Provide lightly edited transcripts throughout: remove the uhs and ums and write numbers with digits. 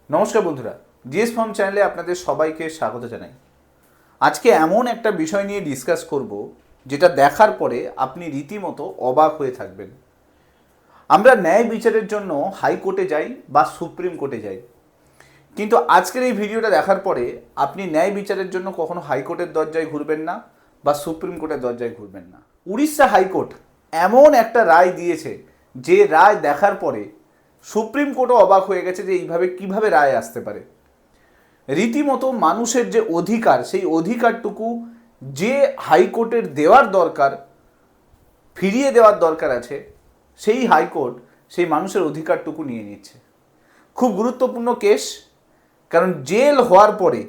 নমস্কার বন্ধুরা, GS farm চ্যানেলে আপনাদের সবাইকে স্বাগত জানাই। আজকে এমন একটা বিষয় নিয়ে ডিসকাস করব যেটা দেখার পরে আপনি রীতিমতো অবাক হয়ে থাকবেন। আমরা ন্যায় বিচারের জন্য হাইকোর্টে যাই বা সুপ্রিম কোর্টে যাই, কিন্তু আজকের এই ভিডিওটা দেখার পরে আপনি ন্যায় বিচারের জন্য কখনো হাইকোর্টের দরজায় ঘুরবেন না বা সুপ্রিম কোর্টের দরজায় ঘুরবেন না। উড়িষ্যা হাইকোর্ট এমন একটা রায় দিয়েছে যে রায় দেখার পরে সুপ্রিম কোর্টও অবাক হয়ে গেছে যে এইভাবে কিভাবে রায় আসতে পারে। রীতিমতো মানুষের যে অধিকার, সেই অধিকারটুকু যে হাইকোর্টের দেওয়ার দরকার, ফিরিয়ে দেওয়ার দরকার আছে, সেই হাইকোর্ট সেই মানুষের অধিকারটুকু নিয়ে নিচ্ছে। খুব গুরুত্বপূর্ণ কেস, কারণ জেল হওয়ার পরে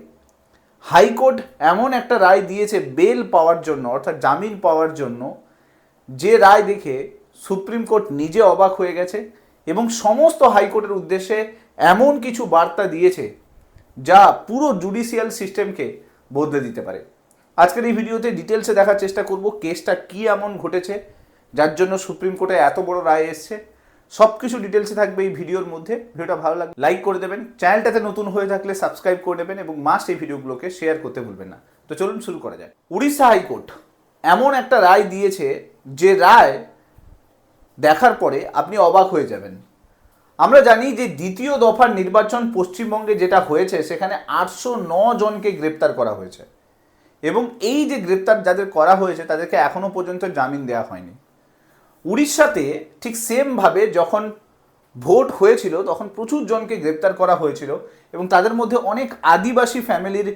হাইকোর্ট এমন একটা রায় দিয়েছে বেল পাওয়ার জন্য, অর্থাৎ জামিন পাওয়ার জন্য, যে রায় দেখে সুপ্রিম কোর্ট নিজে অবাক হয়ে গেছে এবং সমস্ত হাইকোর্টের উদ্দেশ্যে এমন কিছু বার্তা দিয়েছে যা পুরো জুডিশিয়াল সিস্টেমকে বদলে দিতে পারে। আজকের এই ভিডিওতে ডিটেলসে দেখার চেষ্টা করব কেসটা কী এমন ঘটেছে যার জন্য সুপ্রিম কোর্টে এত বড় রায় এসছে। সব কিছু ডিটেলসে থাকবে এই ভিডিওর মধ্যে। ভিডিওটা ভালো লাগলে লাইক করে দেবেন, চ্যানেলটাতে নতুন হয়ে থাকলে সাবস্ক্রাইব করে দেবেন এবং মাস্ট এই ভিডিওগুলোকে শেয়ার করতে ভুলবেন না। তো চলুন শুরু করা যায়। উড়িষ্যা হাইকোর্ট এমন একটা রায় দিয়েছে যে রায় দেখার পরে আপনি অবাক হয়ে যাবেন। আমরা জানি যে দ্বিতীয় দফার নির্বাচন পশ্চিমবঙ্গে যেটা হয়েছে সেখানে 809 জনকে গ্রেপ্তার করা হয়েছে এবং এই যে গ্রেপ্তার যাদের করা হয়েছে তাদেরকে এখনো পর্যন্ত জামিন দেওয়া হয়নি। উড়িষ্যাতে ঠিক সেমভাবে যখন ভোট হয়েছিল তখন প্রচুর জনকে গ্রেপ্তার করা হয়েছিল এবং তাদের মধ্যে অনেক আদিবাসী ফ্যামিলির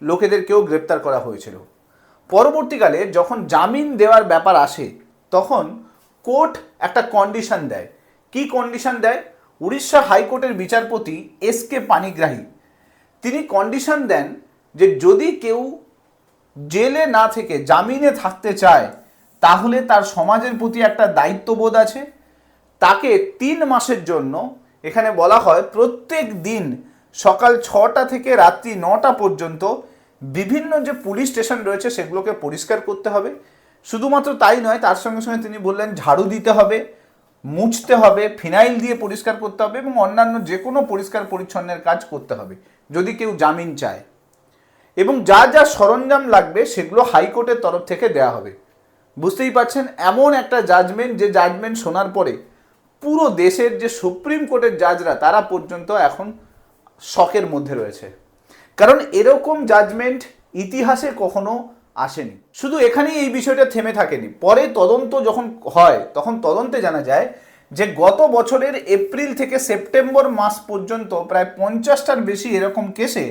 লোকেদেরকেও গ্রেপ্তার করা হয়েছিল। পরবর্তীকালে যখন জামিন দেওয়ার ব্যাপার আসে তখন কোর্ট একটা কন্ডিশন দেয়। কি কন্ডিশন দেয়? উড়িষ্যা হাইকোর্টের বিচারপতি এস.কে. পানিগ্রাহী তিনি কন্ডিশন দেন যে যদি কেউ জেলে না থেকে জামিনে থাকতে চায় তাহলে তার সমাজের প্রতি একটা দায়িত্ববোধ আছে। তাকে 3 মাসের জন্য, এখানে বলা হয় প্রত্যেক দিন সকাল 6টা থেকে রাত্রি 9টা পর্যন্ত বিভিন্ন যে পুলিশ স্টেশন রয়েছে সেগুলোকে পরিষ্কার করতে হবে। শুধুমাত্র তাই নয়, তার সঙ্গে সঙ্গে তিনি বললেন ঝাড়ু দিতে হবে, মুছতে হবে, ফিনাইল দিয়ে পরিষ্কার করতে হবে এবং অন্যান্য যে কোনো পরিষ্কার পরিচ্ছন্নের কাজ করতে হবে যদি কেউ জামিন চায়। এবং যা যা সরঞ্জাম লাগবে সেগুলো হাইকোর্টের তরফ থেকে দেয়া হবে। বুঝতেই পারছেন, এমন একটা জাজমেন্ট, যে জাজমেন্ট শোনার পরে পুরো দেশের যে সুপ্রিম কোর্টের জাজরা তারা পর্যন্ত এখন শকের মধ্যে রয়েছে, কারণ এরকম জাজমেন্ট ইতিহাসে কখনো আসেনি। শুধু এখানেই এই বিষয়টা থেমে থাকেনি, পরে তদন্ত যখন হয় তখন তদন্তে জানা যায় যে গত বছরের এপ্রিল থেকে সেপ্টেম্বর মাস পর্যন্ত প্রায় 50টার বেশি এরকম কেসে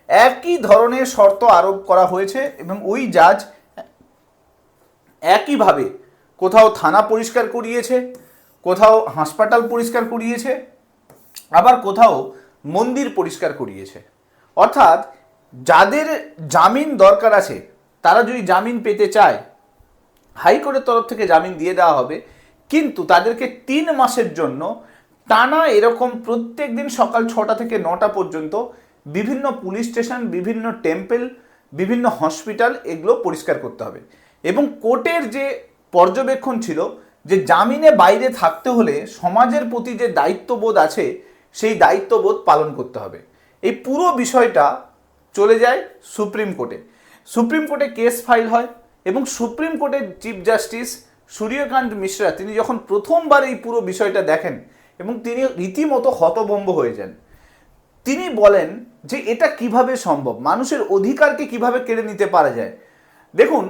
একই ধরনের শর্ত আরোপ করা হয়েছে এবং ওই জাজ একইভাবে কোথাও থানা পরিষ্কার করিয়েছে, কোথাও হাসপাতাল পরিষ্কার করিয়েছে, আবার কোথাও মন্দির পরিষ্কার করিয়েছে। অর্থাৎ যাদের জামিন দরকার আছে তারা যদি জামিন পেতে চায় হাইকোর্টের তরফ থেকে জামিন দিয়ে দেওয়া হবে, কিন্তু তাদেরকে 3 মাসের জন্য টানা এরকম প্রত্যেক দিন সকাল 6টা থেকে 9টা পর্যন্ত বিভিন্ন পুলিশ স্টেশন, বিভিন্ন টেম্পল, বিভিন্ন হসপিটাল এগুলো পরিষ্কার করতে হবে। এবং কোর্টের যে পর্যবেক্ষণ ছিল যে জামিনে বাইরে থাকতে হলে সমাজের প্রতি যে দায়িত্ববোধ আছে সেই দায়িত্ববোধ পালন করতে হবে। এই পুরো বিষয়টা চলে যায় সুপ্রিম কোর্টে। সুপ্রিম কোর্টে কেস ফাইল হয় এবং সুপ্রিম কোর্টের চিফ জাস্টিস সূর্যকান্ত মিশ্রা তিনি যখন প্রথমবার এই পুরো বিষয়টা দেখেন এবং তিনি রীতিমতো হতভম্ব হয়ে যান। তিনি বলেন যে এটা কিভাবে সম্ভব, মানুষের অধিকারকে কিভাবে কেড়ে নিতে পারা যায়। দেখুন,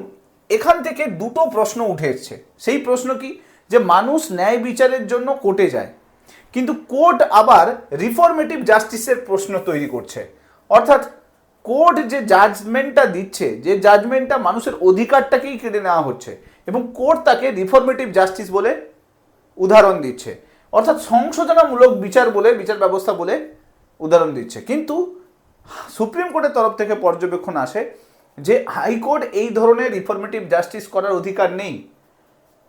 এখান থেকে দুটো প্রশ্ন উঠে এসছে। সেই প্রশ্ন কি, যে মানুষ ন্যায় বিচারের জন্য কোর্টে যায়, কিন্তু কোর্ট আবার রিফর্মেটিভ জাস্টিসের প্রশ্ন তৈরি করছে। অর্থাৎ কোর্ট যে জাজমেন্টটা দিচ্ছে, যে জাজমেন্টটা মানুষের অধিকারটাকেই কেড়ে নেওয়া হচ্ছে এবং কোর্ট তাকে রিফর্মেটিভ জাস্টিস বলে উদাহরণ দিচ্ছে, অর্থাৎ সংশোধনামূলক বিচার বলে, বিচার ব্যবস্থা বলে উদাহরণ দিচ্ছে। কিন্তু সুপ্রিম কোর্টের তরফ থেকে পর্যবেক্ষণ আসে যে হাইকোর্ট এই ধরনের রিফর্মেটিভ জাস্টিস করার অধিকার নেই।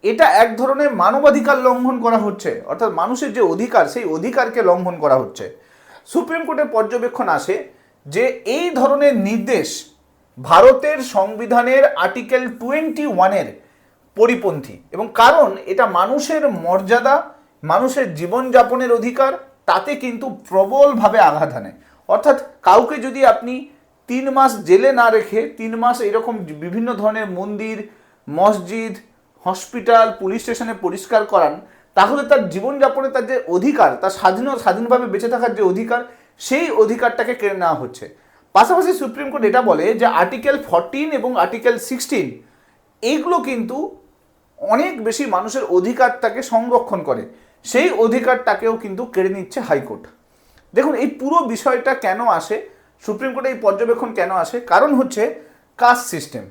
এটা এক ধরনের মানবাধিকার লঙ্ঘন করা হচ্ছে, অর্থাৎ মানুষের যে অধিকার সেই অধিকারকে লঙ্ঘন করা হচ্ছে। সুপ্রিম কোর্টের পর্যবেক্ষণ আসে যে এই ধরনের নির্দেশ ভারতের সংবিধানের আর্টিকেল 21-এর পরিপন্থী এবং কারণ এটা মানুষের মর্যাদা, মানুষের জীবনযাপনের অধিকার তাতে কিন্তু প্রবলভাবে আঘাত হানে। অর্থাৎ কাউকে যদি আপনি 3 মাস জেলে না রেখে 3 মাস এরকম বিভিন্ন ধরনের মন্দির, মসজিদ, হসপিটাল, পুলিশ স্টেশনে পরিষ্কার করান, তাহলে তার জীবনযাপনে তার যে অধিকার, তার স্বাধীনভাবে বেঁচে থাকার যে অধিকার, সেই অধিকারটাকে কেড়ে নেওয়া হচ্ছে। পাশাপাশি সুপ্রিম কোর্ট এটা বলে যে আর্টিকেল 14 এবং আর্টিকেল 16 এইগুলো কিন্তু অনেক বেশি মানুষের অধিকারটাকে সংরক্ষণ করে, সেই অধিকারটাকেও কিন্তু কেড়ে নিচ্ছে হাইকোর্ট। দেখুন এই পুরো বিষয়টা কেন আসে, সুপ্রিম কোর্টে এই পর্যবেক্ষণ কেন আসে? কারণ হচ্ছে কাস্ট সিস্টেম।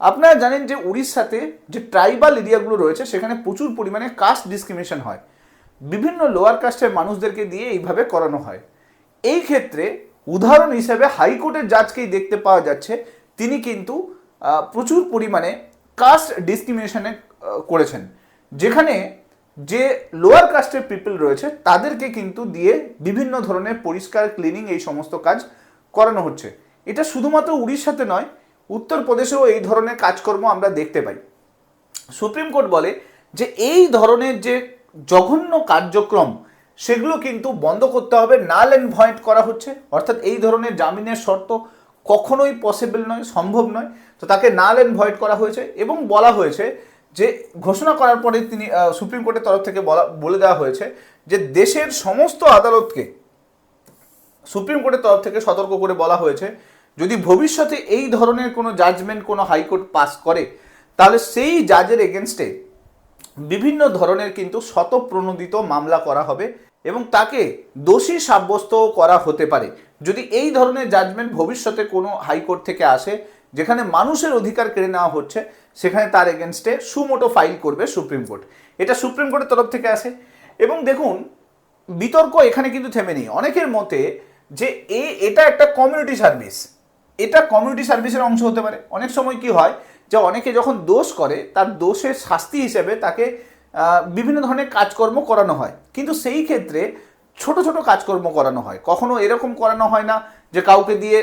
আপনারা জানেন যে উড়িষ্যাতে যে ট্রাইবাল এরিয়াগুলো রয়েছে সেখানে প্রচুর পরিমাণে কাস্ট ডিসক্রিমিনেশন হয়, বিভিন্ন লোয়ার কাস্টের মানুষদেরকে দিয়ে এইভাবে করানো হয়। এই ক্ষেত্রে উদাহরণ হিসেবে হাইকোর্টের জাজকেই দেখতে পাওয়া যাচ্ছে তিনি কিন্তু প্রচুর পরিমাণে কাস্ট ডিসক্রিমিনেশনে করেছেন, যেখানে যে লোয়ার কাস্টের পিপল রয়েছে তাদেরকে কিন্তু দিয়ে বিভিন্ন ধরনের পরিষ্কার, ক্লিনিং এই সমস্ত কাজ করানো হচ্ছে। এটা শুধুমাত্র উড়িষ্যাতে নয়, উত্তরপ্রদেশেও এই ধরনের কাজকর্ম আমরা দেখতে পাই। সুপ্রিম কোর্ট বলে যে এই ধরনের যে জঘন্য কার্যক্রম সেগুলো কিন্তু বন্ধ করতে হবে, নাল অ্যান্ড ভয়েড করা হচ্ছে। অর্থাৎ এই ধরনের জামিনের শর্ত কখনোই পসিবল নয়, সম্ভব নয়, তো তাকে নাল অ্যান্ড ভয়েড করা হয়েছে। এবং বলা হয়েছে যে ঘোষণা করার পরে তিনি সুপ্রিম কোর্টের তরফ থেকে বলে দেওয়া হয়েছে যে দেশের সমস্ত আদালতকে সুপ্রিম কোর্টের তরফ থেকে সতর্ক করে বলা হয়েছে যদি ভবিষ্যতে এই ধরনের কোনো জাজমেন্ট কোনো হাইকোর্ট পাস করে তাহলে সেই জাজের এগেনস্টে বিভিন্ন ধরনের কিন্তু শতপ্রণোদিত মামলা করা হবে এবং তাকে দোষী সাব্যস্ত করা হতে পারে যদি এই ধরনের জাজমেন্ট ভবিষ্যতে কোনো হাইকোর্ট থেকে আসে যেখানে মানুষের অধিকার কেড়ে নেওয়া হচ্ছে, সেখানে তার এগেনস্টে সুমোটো ফাইল করবে সুপ্রিম কোর্ট। এটা সুপ্রিম কোর্টের তরফ থেকে আসে। এবং দেখুন বিতর্ক এখানে কিন্তু থেমে নেই। অনেকের মতে যে এটা একটা কমিউনিটি সার্ভিস, এটা কমিউনিটি সার্ভিসের অংশ হতে পারে। অনেক সময় কি হয় যে অনেকে যখন দোষ করে তার দোষের শাস্তি হিসেবে তাকে বিভিন্ন ধরনের কাজকর্ম করানো হয়, কিন্তু সেই ক্ষেত্রে ছোট ছোট কাজকর্ম করানো হয়। কখনো এরকম করানো হয় না যে কাউকে দিয়ে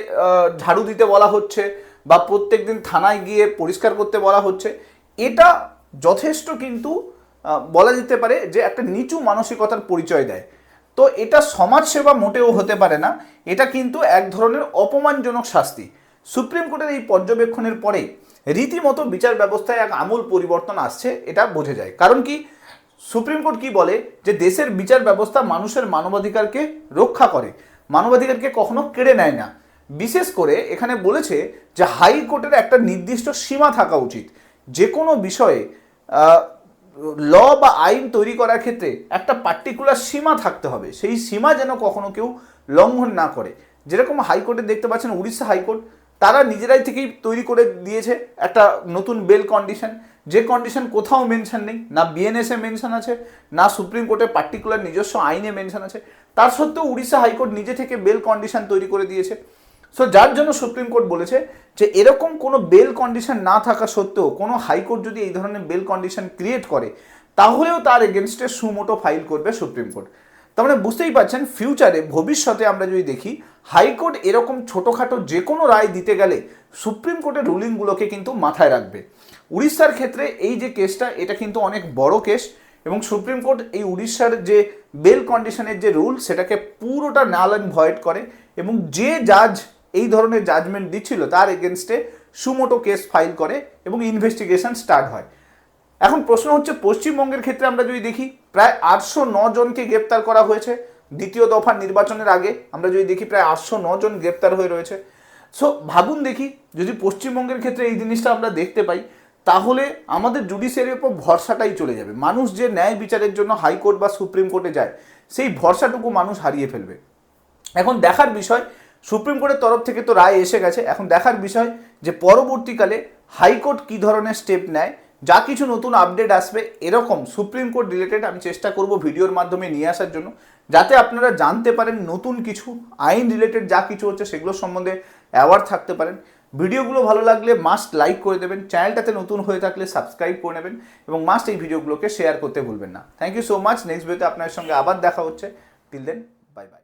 ঝাড়ু দিতে বলা হচ্ছে বা প্রত্যেক দিন থানায় গিয়ে পরিষ্কার করতে বলা হচ্ছে। এটা যথেষ্ট কিন্তু বলা যেতে পারে যে একটা নিচু মানসিকতার পরিচয় দেয়। তো এটা সমাজসেবা মোটেও হতে পারে না, এটা কিন্তু এক ধরনের অপমানজনক শাস্তি। সুপ্রিম কোর্টের এই পর্যবেক্ষণের পরে রীতিমতো বিচার ব্যবস্থায় এক আমূল পরিবর্তন আসছে, এটা বোঝা যায়। কারণ কি সুপ্রিম কোর্ট কি বলে যে দেশের বিচার ব্যবস্থা মানুষের মানবাধিকারকে রক্ষা করে, মানবাধিকারকে কখনো কেড়ে নেয় না। বিশেষ করে এখানে বলেছে যে হাইকোর্টের একটা নির্দিষ্ট সীমা থাকা উচিত। যে কোনো বিষয়ে ল বা আইন তৈরি করার ক্ষেত্রে একটা পার্টিকুলার সীমা থাকতে হবে, সেই সীমা যেন কখনো কেউ লঙ্ঘন না করে। যেরকম হাইকোর্টে দেখতে পাচ্ছেন উড়িষ্যা হাইকোর্ট তারা নিজেরাই থেকেই তৈরি করে দিয়েছে একটা নতুন বেল কন্ডিশন, যে কন্ডিশন কোথাও মেনশন নেই, না বিএনএসে মেনশন আছে, না সুপ্রিম কোর্টের পার্টিকুলার নিজস্ব আইনে মেনশন আছে। তার সত্ত্বেও উড়িষ্যা হাইকোর্ট নিজে থেকে বেল কন্ডিশন তৈরি করে দিয়েছে। সো যার জন্য সুপ্রিম কোর্ট বলেছে যে এরকম কোনো বেল কন্ডিশন না থাকা সত্ত্বেও কোনো হাইকোর্ট যদি এই ধরনের বেল কন্ডিশন ক্রিয়েট করে তাহলেও তার এগেনস্টে সুমোটো ফাইল করবে সুপ্রিম কোর্ট। তার মানে বুঝতেই পারছেন ফিউচারে ভবিষ্যতে আমরা যদি দেখি হাইকোর্ট এরকম ছোটোখাটো যে কোনো রায় দিতে গেলে সুপ্রিম কোর্টের রুলিংগুলোকে কিন্তু মাথায় রাখবে। উড়িষ্যার ক্ষেত্রে এই যে কেসটা এটা কিন্তু অনেক বড় কেস এবং সুপ্রিম কোর্ট এই উড়িষ্যার যে বেল কন্ডিশনের যে রুল সেটাকে পুরোটা নাল অ্যান্ড ভয়েড করে এবং যে জাজ এই ধরনের জাজমেন্ট দিচ্ছিল তার এগেনস্টে সুমোটো কেস ফাইল করে এবং ইনভেস্টিগেশন স্টার্ট হয়। এখন প্রশ্ন হচ্ছে পশ্চিমবঙ্গের ক্ষেত্রে আমরা যদি দেখি প্রায় 809 জনকে গ্রেপ্তার করা হয়েছে দ্বিতীয় দফার নির্বাচনের আগে। আমরা যদি দেখি প্রায় 809 জন গ্রেপ্তার হয়ে রয়েছে। সো ভাবুন দেখি যদি পশ্চিমবঙ্গের ক্ষেত্রে এই জিনিসটা আমরা দেখতে পাই তাহলে আমাদের জুডিশিয়ারির উপর ভরসাটাই চলে যাবে। মানুষ যে ন্যায় বিচারের জন্য হাইকোর্ট বা সুপ্রিম কোর্টে যায় সেই ভরসাটুকু মানুষ হারিয়ে ফেলবে। এখন দেখার বিষয় সুপ্রিম কোর্টের তরফ থেকে তো রায় এসে গেছে, এখন দেখার বিষয় যে পরবর্তীকালে হাইকোর্ট কী ধরনের স্টেপ নেয়। যা কিছু নতুন আপডেট আসবে এরকম সুপ্রিম কোর্ট রিলেটেড আমি চেষ্টা করব ভিডিওর মাধ্যমে নিয়ে আসার জন্য, যাতে আপনারা জানতে পারেন নতুন কিছু আইন রিলেটেড যা কিছু হচ্ছে সেগুলো সম্বন্ধে অ্যাওয়ার থাকতে পারেন। ভিডিওগুলো ভালো লাগলে মাস্ট লাইক করে দেবেন, চ্যানেলটাতে নতুন হয়ে থাকলে সাবস্ক্রাইব করে নেবেন এবং মাস্ট এই ভিডিওগুলোকে শেয়ার করতে ভুলবেন না। Thank you so much. Next ভিডিওতে আপনার সঙ্গে আবার দেখা হচ্ছে। Till then bye by.